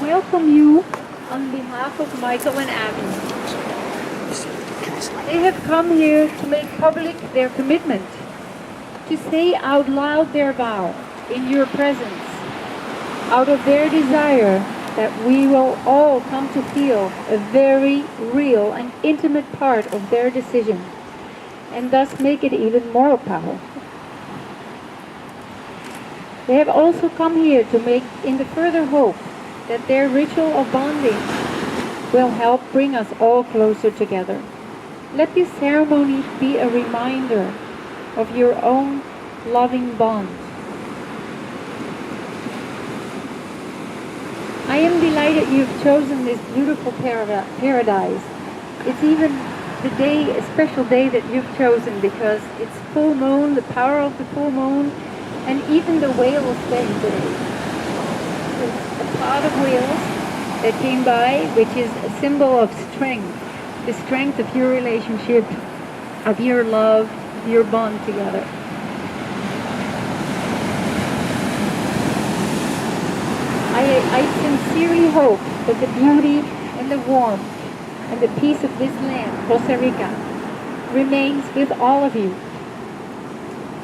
Welcome you on behalf of Michael and Abby. They have come here to make public their commitment, to say out loud their vow in your presence, out of their desire that we will all come to feel a very real and intimate part of their decision, and thus make it even more powerful. They have also come here to make in the further hope that their ritual of bonding will help bring us all closer together. Let this ceremony be a reminder of your own loving bond. I am delighted you've chosen this beautiful paradise. It's even a special day that you've chosen because it's full moon, the power of the full moon, and even the whales spend today. A pod of whales that came by, which is a symbol of strength, the strength of your relationship, of your love, of your bond together. I sincerely hope that the beauty and the warmth and the peace of this land, Costa Rica, remains with all of you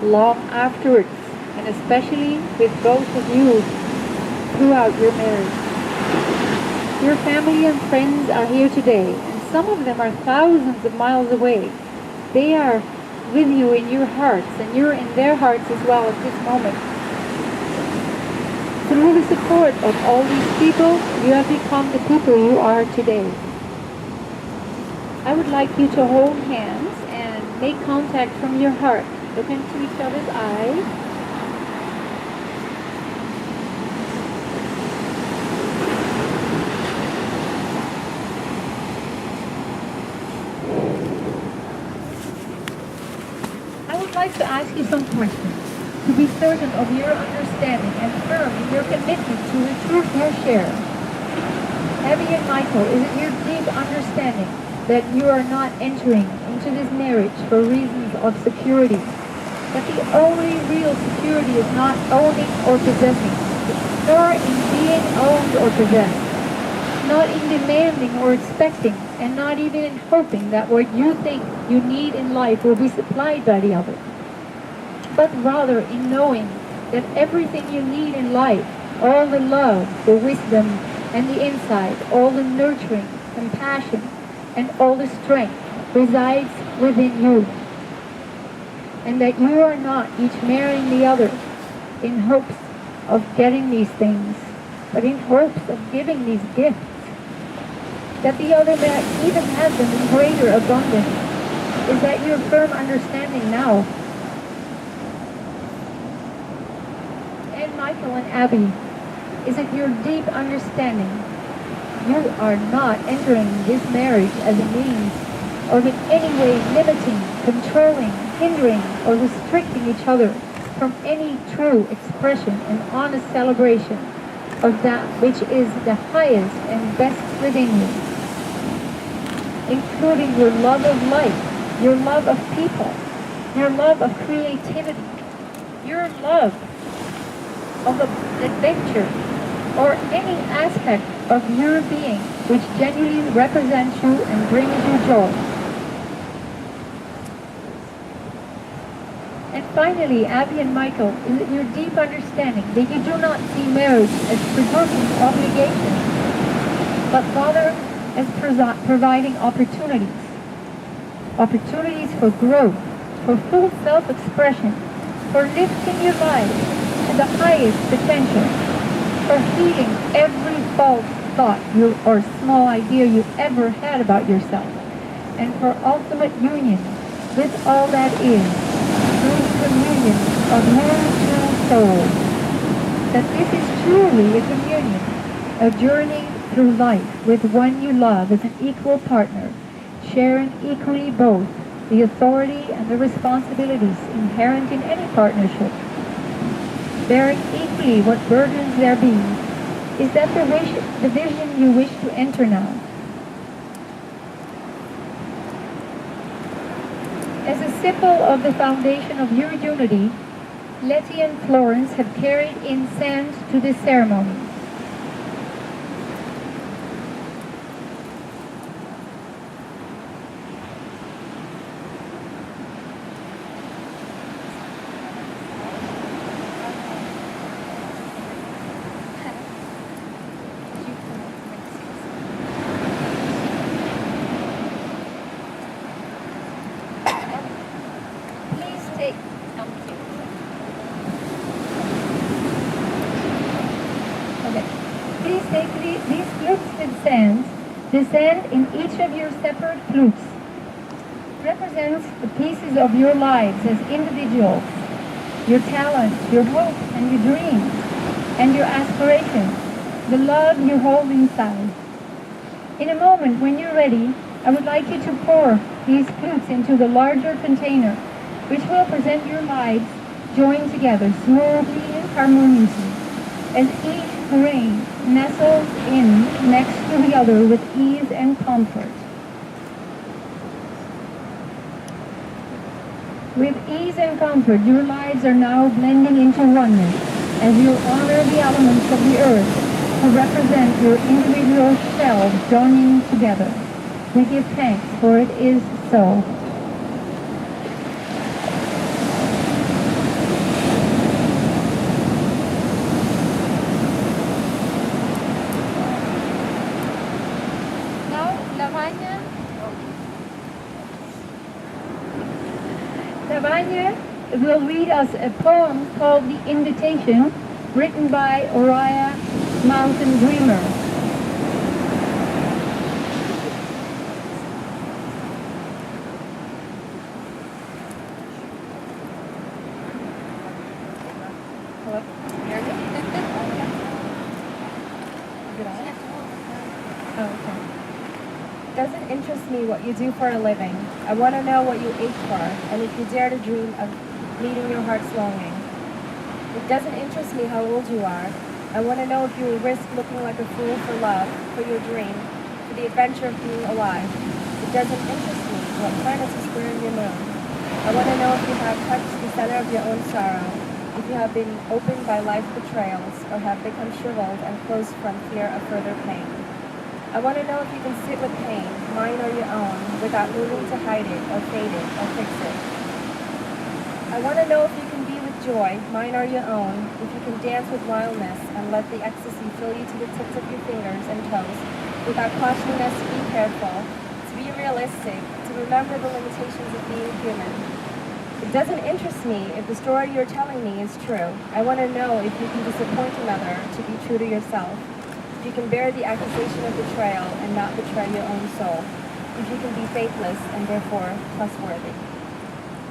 long afterwards, and especially with both of you throughout your marriage. Your family and friends are here today, and some of them are thousands of miles away. They are with you in your hearts, and you're in their hearts as well at this moment. Through the support of all these people, you have become the people you are today. I would like you to hold hands and make contact from your heart. Look into each other's eyes. I would like to ask you some questions to be certain of your understanding and firm in your commitment to the truth you share. Abby and Michael, is it your deep understanding that you are not entering into this marriage for reasons of security? That the only real security is not owning or possessing, nor in being owned or possessed, not in demanding or expecting, and not even in hoping that what you think you need in life will be supplied by the other, but rather in knowing that everything you need in life, all the love, the wisdom, and the insight, all the nurturing, compassion, and all the strength resides within you. And that you are not each marrying the other in hopes of getting these things, but in hopes of giving these gifts. That the other man even has them in greater abundance. Is that your firm understanding now? And Michael and Abby, is it your deep understanding you are not entering this marriage as a means of in any way limiting, controlling, hindering, or restricting each other from any true expression and honest celebration of that which is the highest and best within you, including your love of life, your love of people, your love of creativity, your love of adventure, or any aspect of your being which genuinely represents you and brings you joy. And finally, Abby and Michael, is it your deep understanding that you do not see marriage as producing obligations, but rather as providing opportunities for growth, for full self-expression, for lifting your life to the highest potential, for healing every false thought or small idea you ever had about yourself, and for ultimate union with all that is, through the communion of your true soul. That this is truly a communion, a journey through life with one you love as an equal partner, sharing equally both the authority and the responsibilities inherent in any partnership, bearing equally what burdens there be. Is that the vision you wish to enter now? As a symbol of the foundation of your unity, Letty and Florence have carried incense to this ceremony. Descend in each of your separate flutes. Represents the pieces of your lives as individuals, your talents, your hopes, and your dreams, and your aspirations, the love you hold inside. In a moment, when you're ready, I would like you to pour these flutes into the larger container, which will present your lives joined together smoothly and harmoniously, as each grain nestles in next to the other with ease and comfort. With ease and comfort, your lives are now blending into oneness as you honor the elements of the earth to represent your individual selves joining together. We give thanks, for it is so. Lavanya will read us a poem called The Invitation, written by Oriah Mountain Dreamer. Hello? Hear me? Oh, okay. Doesn't interest me what you do for a living. I want to know what you ache for, and if you dare to dream of meeting your heart's longing. It doesn't interest me how old you are. I want to know if you will risk looking like a fool for love, for your dream, for the adventure of being alive. It doesn't interest me what planets are squaring your moon. I want to know if you have touched the center of your own sorrow, if you have been opened by life's betrayals, or have become shriveled and closed from fear of further pain. I want to know if you can sit with pain, mine or your own, without moving to hide it, or fade it, or fix it. I want to know if you can be with joy, mine or your own, if you can dance with wildness and let the ecstasy fill you to the tips of your fingers and toes, without cautioning us to be careful, to be realistic, to remember the limitations of being human. It doesn't interest me if the story you're telling me is true. I want to know if you can disappoint another to be true to yourself. If you can bear the accusation of betrayal and not betray your own soul. If you can be faithless and therefore trustworthy.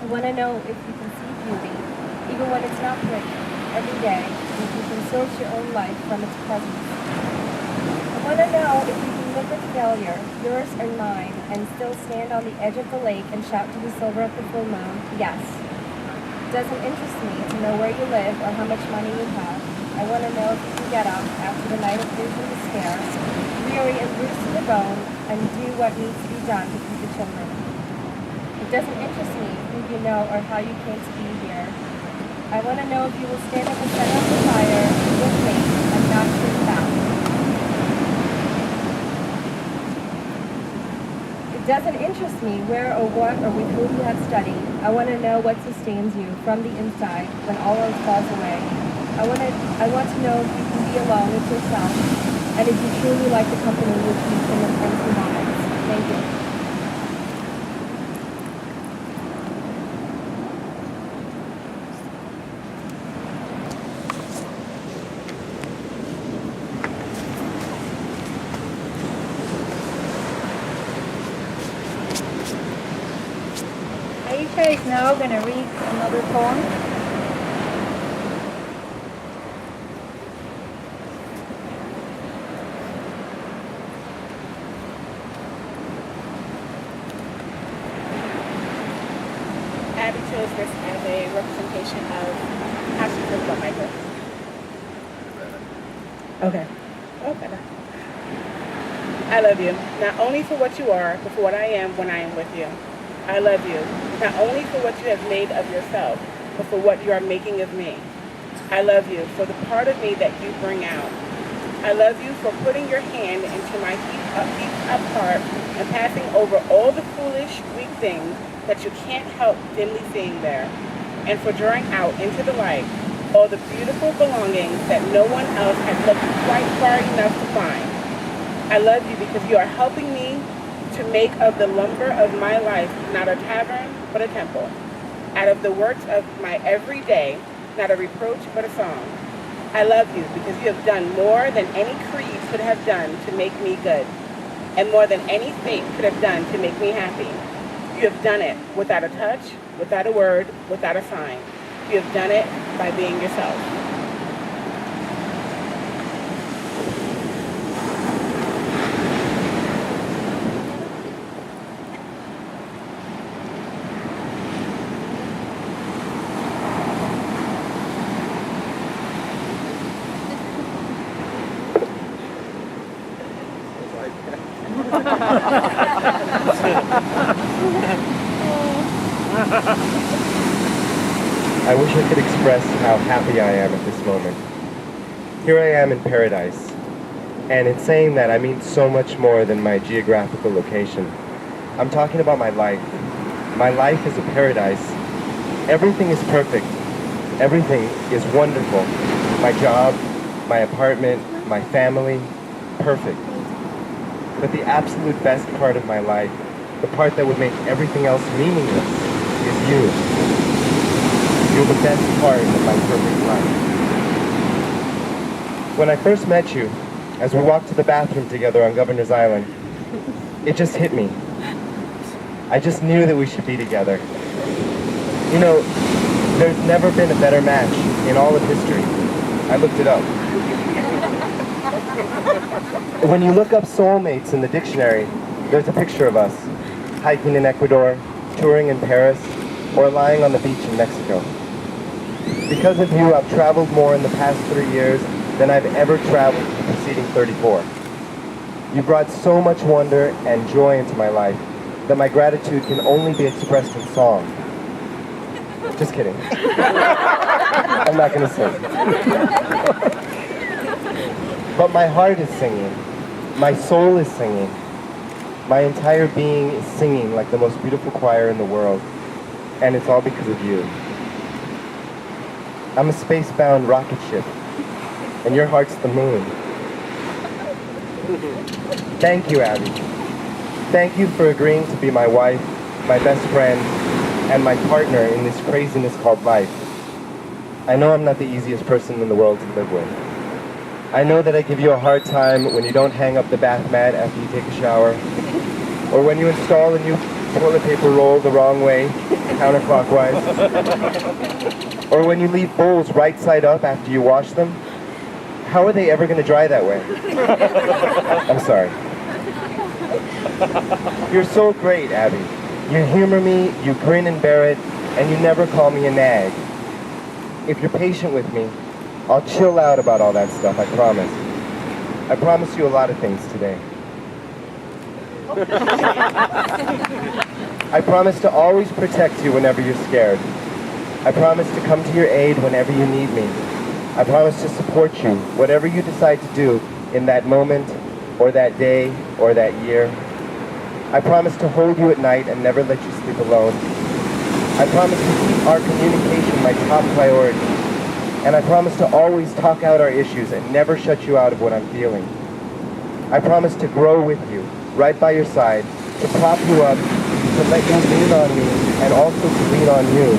I want to know if you can see beauty, even when it's not pretty, every day, and if you can source your own life from its presence. I want to know if you can look at failure, yours or mine, and still stand on the edge of the lake and shout to the silver of the full moon, yes. It doesn't interest me to know where you live or how much money you have. I want to know if you can get up after the night of grief and despair, weary and bruised to the bone, and do what needs to be done to keep the children. It doesn't interest me who you know or how you came to be here. I want to know if you will stand at the center of the fire with me and not shrink back. It doesn't interest me where or what or with whom you have studied. I want to know what sustains you from the inside when all else falls away. I want to know if you can be alone with yourself, and if you truly like the company you keep in the empty moments. Thank you. Aisha is now going to read another poem. Abby chose this as a representation of how she feels about my book. Okay. Oh, better. I love you, not only for what you are, but for what I am when I am with you. I love you, not only for what you have made of yourself, but for what you are making of me. I love you for the part of me that you bring out. I love you for putting your hand into my heaped up heart and passing over all the foolish, weak things that you can't help dimly seeing there, and for drawing out into the light all the beautiful belongings that no one else had looked quite far enough to find. I love you because you are helping me to make of the lumber of my life not a tavern, but a temple. Out of the works of my everyday, not a reproach, but a song. I love you because you have done more than any creed could have done to make me good, and more than any fate could have done to make me happy. You have done it without a touch, without a word, without a sign. You have done it by being yourself. I wish I could express how happy I am at this moment. Here I am in paradise, And in saying that, I mean so much more than my geographical location. I'm talking about my life. My life is a paradise. Everything is perfect. Everything is wonderful. My job, my apartment, my family, perfect. But the absolute best part of my life, the part that would make everything else meaningless, is you. You're the best part of my perfect life. When I first met you, as we walked to the bathroom together on Governor's Island, it just hit me. I just knew that we should be together. You know, there's never been a better match in all of history. I looked it up. When you look up soulmates in the dictionary, there's a picture of us, hiking in Ecuador, touring in Paris, or lying on the beach in Mexico. Because of you, I've traveled more in the past 3 years than I've ever traveled in the preceding 34. You brought so much wonder and joy into my life that my gratitude can only be expressed in song. Just kidding. I'm not going to sing. But my heart is singing. My soul is singing. My entire being is singing like the most beautiful choir in the world. And it's all because of you. I'm a space-bound rocket ship, and your heart's the moon. Thank you, Abby. Thank you for agreeing to be my wife, my best friend, and my partner in this craziness called life. I know I'm not the easiest person in the world to live with. I know that I give you a hard time when you don't hang up the bath mat after you take a shower, or when you install a new toilet paper roll the wrong way, counterclockwise, or when you leave bowls right side up after you wash them. How are they ever going to dry that way? I'm sorry. You're so great, Abby. You humor me, you grin and bear it, and you never call me a nag. If you're patient with me, I'll chill out about all that stuff, I promise. I promise you a lot of things today. I promise to always protect you whenever you're scared. I promise to come to your aid whenever you need me. I promise to support you, whatever you decide to do in that moment, or that day, or that year. I promise to hold you at night and never let you sleep alone. I promise to keep our communication my top priority. And I promise to always talk out our issues and never shut you out of what I'm feeling. I promise to grow with you, right by your side, to prop you up, to let you lean on me, and also to lean on you,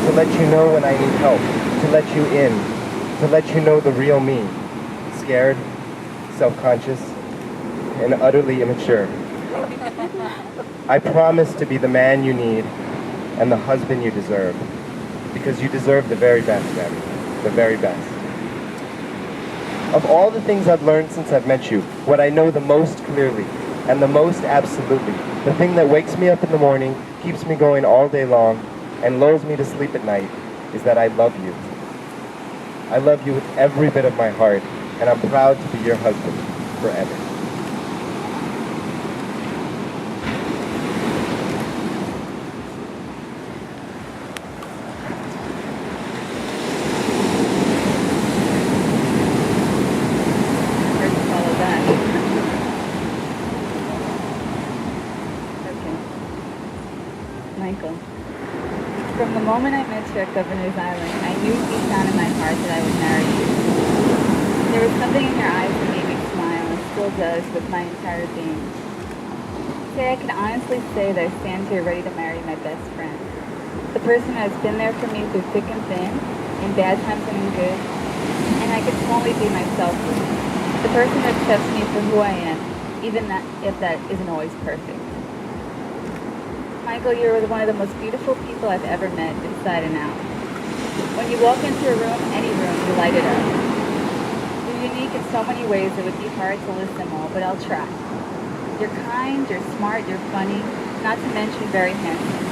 to let you know when I need help, to let you in, to let you know the real me, scared, self-conscious, and utterly immature. I promise to be the man you need and the husband you deserve, because you deserve the very best, Abby, the very best. Of all the things I've learned since I've met you, what I know the most clearly and the most absolutely, the thing that wakes me up in the morning, keeps me going all day long, and lulls me to sleep at night, is that I love you. I love you with every bit of my heart, and I'm proud to be your husband forever. Michael, from the moment I met you at Governor's Island, I knew deep down in my heart that I would marry you. There was something in your eyes that made me smile, and still does with my entire being. Today I can honestly say that I stand here ready to marry my best friend. The person that has been there for me through thick and thin, in bad times and in good, and I can totally be myself with. The person that accepts me for who I am, even if that isn't always perfect. Michael, you're one of the most beautiful people I've ever met, inside and out. When you walk into a room, any room, you light it up. You're unique in so many ways it would be hard to list them all, but I'll try. You're kind, you're smart, you're funny, not to mention very handsome.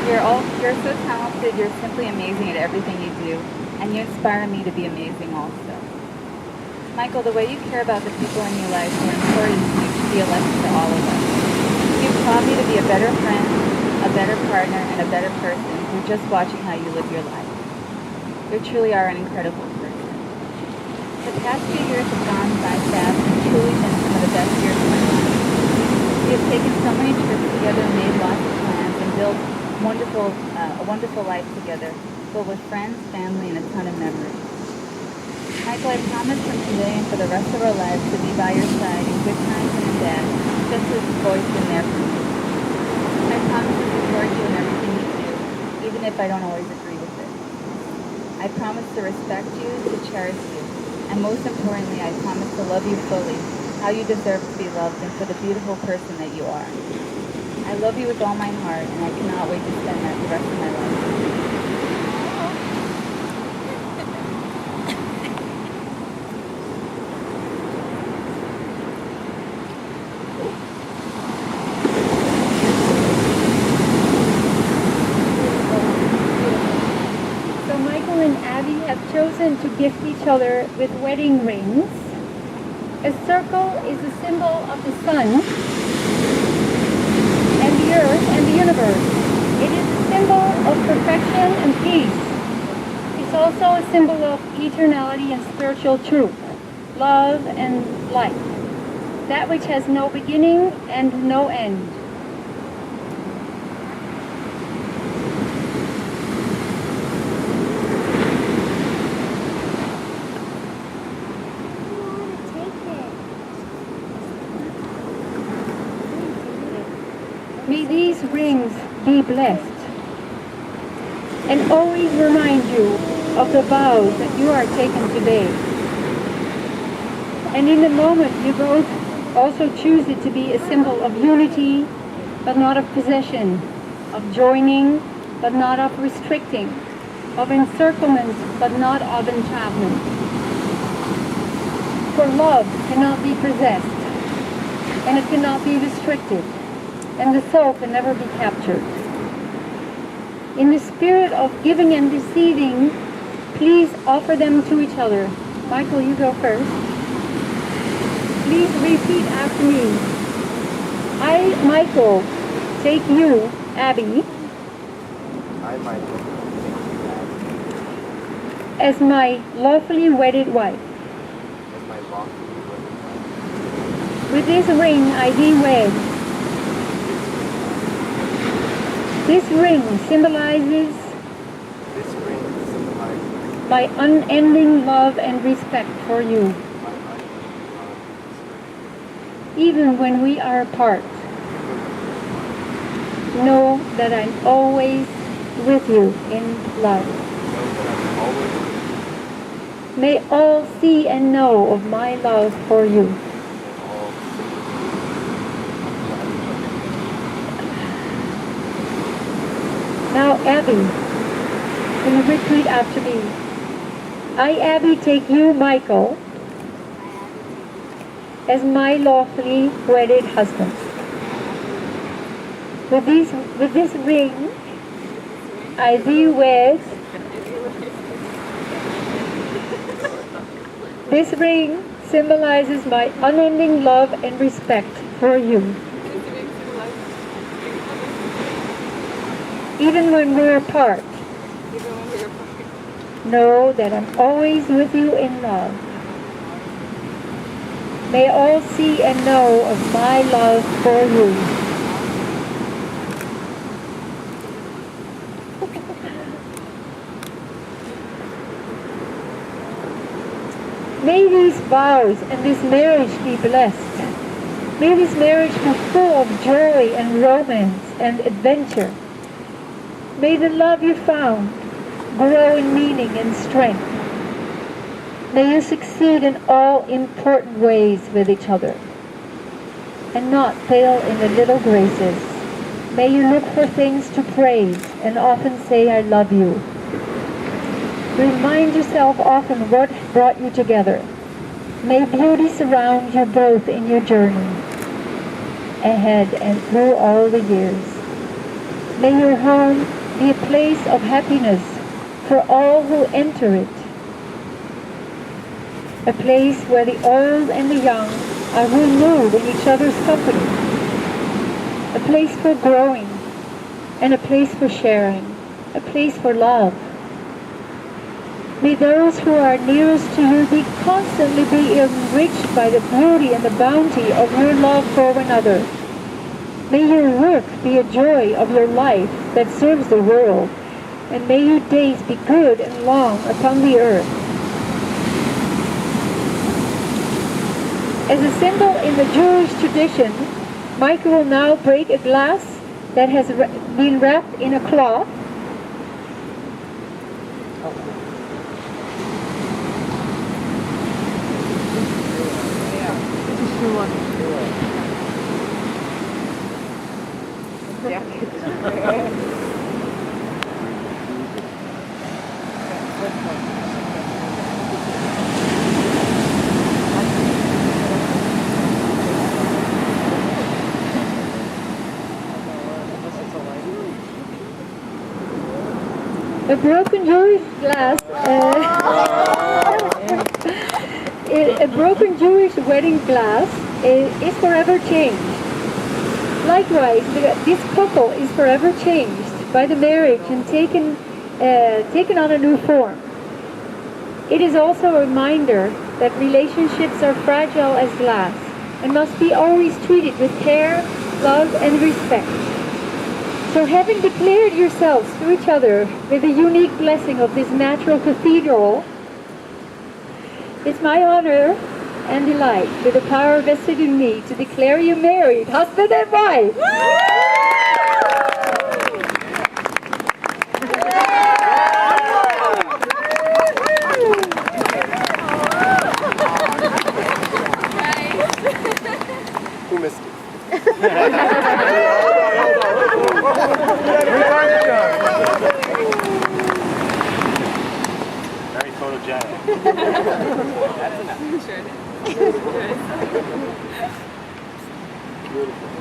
You're so talented, you're simply amazing at everything you do, and you inspire me to be amazing also. Michael, the way you care about the people in your life are important to you should be a lesson to all of us. You've taught me to be a better friend, a better partner, and a better person through just watching how you live your life. You truly are an incredible person. The past few years have gone by a wonderful life together, filled with friends, family, and a ton of memories. Michael, I promise from today and for the rest of our lives to be by your side in good times and in bad, just as you've always been there for me. I promise to support you in everything you do, even if I don't always agree with it. I promise to respect you, to cherish you, and most importantly, I promise to love you fully, how you deserve to be loved, and for the beautiful person that you are. I love you with all my heart, and I cannot wait to spend that the rest of my life. So Michael and Abby have chosen to gift each other with wedding rings. A circle is a symbol of the sun and the earth and the universe. It is a symbol of perfection and peace. It's also a symbol of eternality and spiritual truth, love and life, that which has no beginning and no end. May these rings be blessed and always remind you of the vows that you are taking today. And in the moment, you both also choose it to be a symbol of unity, but not of possession, of joining, but not of restricting, of encirclement, but not of entrapment. For love cannot be possessed, and it cannot be restricted, and the soul can never be captured. In the spirit of giving and receiving, please offer them to each other. Michael, you go first. Please repeat after me. I, Michael, take you, Abby, I, Michael, as my lawfully wedded wife. as my lawfully wedded wife. With this ring I thee wed. This ring symbolizes This ring symbolizes my unending love and respect for you, my unending love and even when we are apart. Know that I'm always with you in love. Know that I'm always with you May all see and know of my love for you. and all Now, Abby, will you repeat after me? I, Abby, take you, Michael, as my lawfully wedded husband. With this ring, I thee wed. This ring symbolizes my unending love and respect for you. Even when we're apart, know that I'm always with you in love. May all see and know of my love for you. May these vows and this marriage be blessed. May this marriage be full of joy and romance and adventure. May the love you found grow in meaning and strength. May you succeed in all important ways with each other and not fail in the little graces. May you look for things to praise and often say, I love you. Remind yourself often what brought you together. May beauty surround you both in your journey ahead and through all the years. May your home be a place of happiness for all who enter it. A place where the old and the young are renewed in each other's company. A place for growing and a place for sharing. A place for love. May those who are nearest to you be constantly be enriched by the beauty and the bounty of your love for one another. May your work be a joy of your life that serves the world. and may your days be good and long upon the earth. As a symbol in the Jewish tradition, Michael will now break a glass that has been wrapped in a cloth. A broken Jewish glass, a broken Jewish wedding glass is forever changed. Likewise, this couple is forever changed by the marriage and taken on a new form. It is also a reminder that relationships are fragile as glass and must be always treated with care, love, and respect. So having declared yourselves to each other with the unique blessing of this natural cathedral, it's my honor and delight, with the power vested in me, to declare you married, husband and wife. Who missed it? Very photogenic. That's enough. Sure. Beautiful.